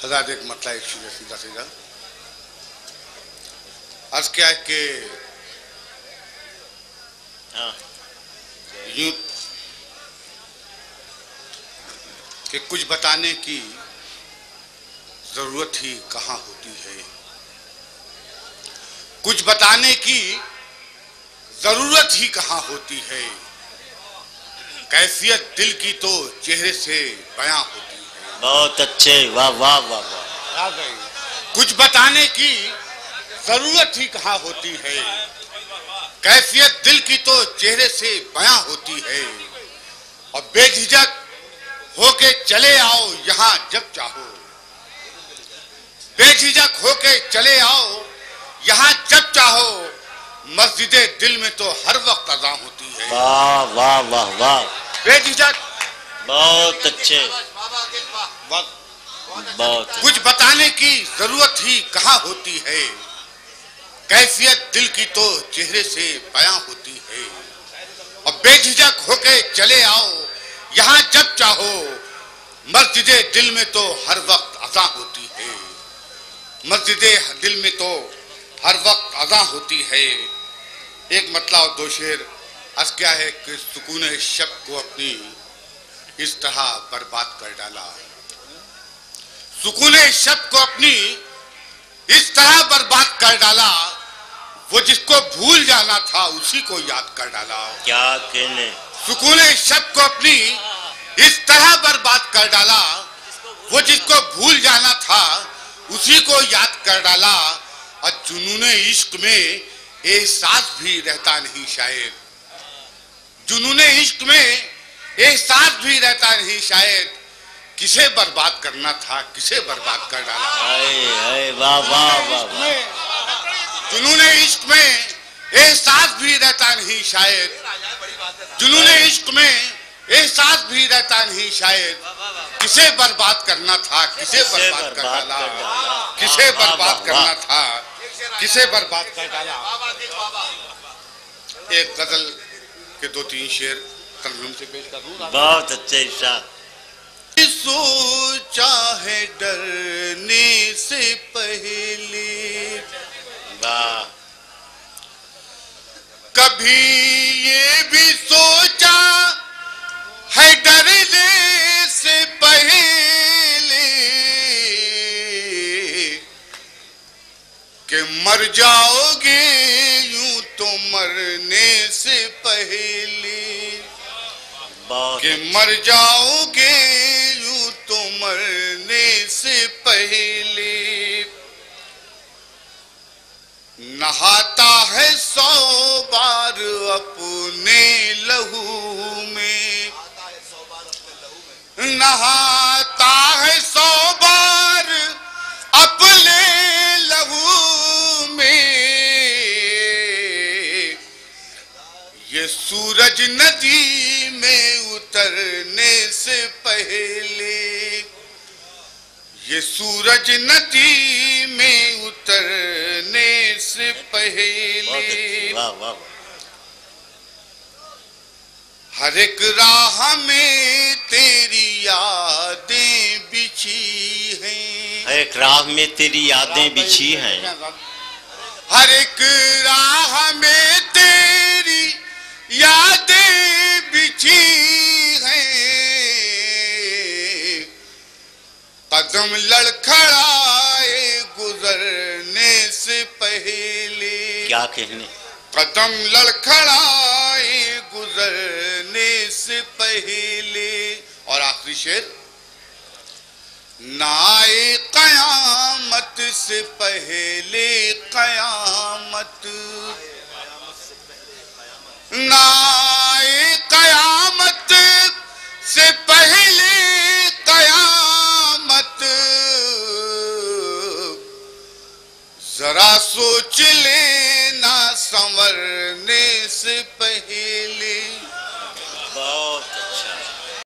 حضرات ایک مطلب ایک چیز سیدھا سیدھا عرض کیا ہے کہ یوں کہ کچھ بتانے کی ضرورت ہی کہاں ہوتی ہے، کچھ بتانے کی ضرورت ہی کہاں ہوتی ہے، کیفیت دل کی تو چہرے سے بیاں ہوتی ہے۔ بہت اچھے، واہ واہ واہ واہ۔ کچھ بتانے کی ضرورت ہی کہاں ہوتی ہے، کیفیت دل کی تو چہرے سے بیاں ہوتی ہے، اور بے جھجک ہو کے چلے آؤ یہاں جب چاہو، بے جھجک ہو کے چلے آؤ یہاں جب چاہو، مسجد دل میں تو ہر وقت اذان ہوتی ہے۔ واہ واہ واہ واہ، بے جھجک، بہت اچھے، بہت کچھ بتانے کی ضرورت ہی کہاں ہوتی ہے، کیفیت دل کی تو چہرے سے بیاں ہوتی ہے، اور بے جھجک ہو کے چلے آؤ یہاں جب چاہو، مسجد دل میں تو ہر وقت اذان ہوتی ہے، مسجد دل میں تو ہر وقت اذان ہوتی ہے۔ ایک مطلب اور دو شعر عرض کیا ہے کہ سکون شب کو اپنی اس طرح برباد کر ڈالا، سکون شب کو اپنی اس طرح برباد کر ڈالا، وہ جس کو بھول جانا تھا اسی کو یاد کر ڈالا۔ کیا کہنے، سکون شب کو اپنی اس طرح برباد کر ڈالا، وہ جس کو بھول جانا تھا اسی کو یاد کر ڈالا، اور جنون عشق میں احساس بھی رہتا نہیں شاید، جنون عشق میں احساس بھی رہتا نہیں شاید، کسے برباد کرنا تھا کسے برباد کر ڈالا۔ اے واہ واہ واہ واہ، جنون عشق میں احساس بھی رہتا نہیں شاید، جنون عشق میں احساس بھی رہتا نہیں شاید، کسے برباد کرنا تھا کسے برباد کر ڈالا، کسے برباد کرنا تھا کسے برباد کر ڈالا۔ ایک غزل کے دو تین شعر ترجمے سے پیش کروں گا۔ بہت اچھے ارشاد۔ سوچا ہے ڈرنے سے پہلے، واہ، کبھی یہ بھی سوچا ہے ڈرنے سے پہلے، کہ مر جاؤ گے یوں تو مرنے سے پہلے، کہ مر جاؤ گے یوں تو مرنے سے پہلے، نہاتا ہے 100 بار اپنے لہو میں، نہاتا ہے 100 بار اپنے لہو میں، یہ سورج ندی میں اترنے سے پہلے، یہ سورج ندی میں اترنے سے پہلے، واہ واہ، ہر ایک راہ میں تیری یادیں بچھی ہیں، ہر ایک راہ میں تیری یادیں بچھی ہیں، ہر ایک راہ میں تیری یادیں بچھی ہیں، قدم لڑکھڑائے گزرنے سے پہلے، کیا کہنے، قدم لڑکھڑائے گزرنے سے پہلے، اور آخری شعر، نہ آئے قیامت سے پہلے قیامت، نہ آئے قیامت سے پہلے قیامت، ذرا سوچ لینا سنور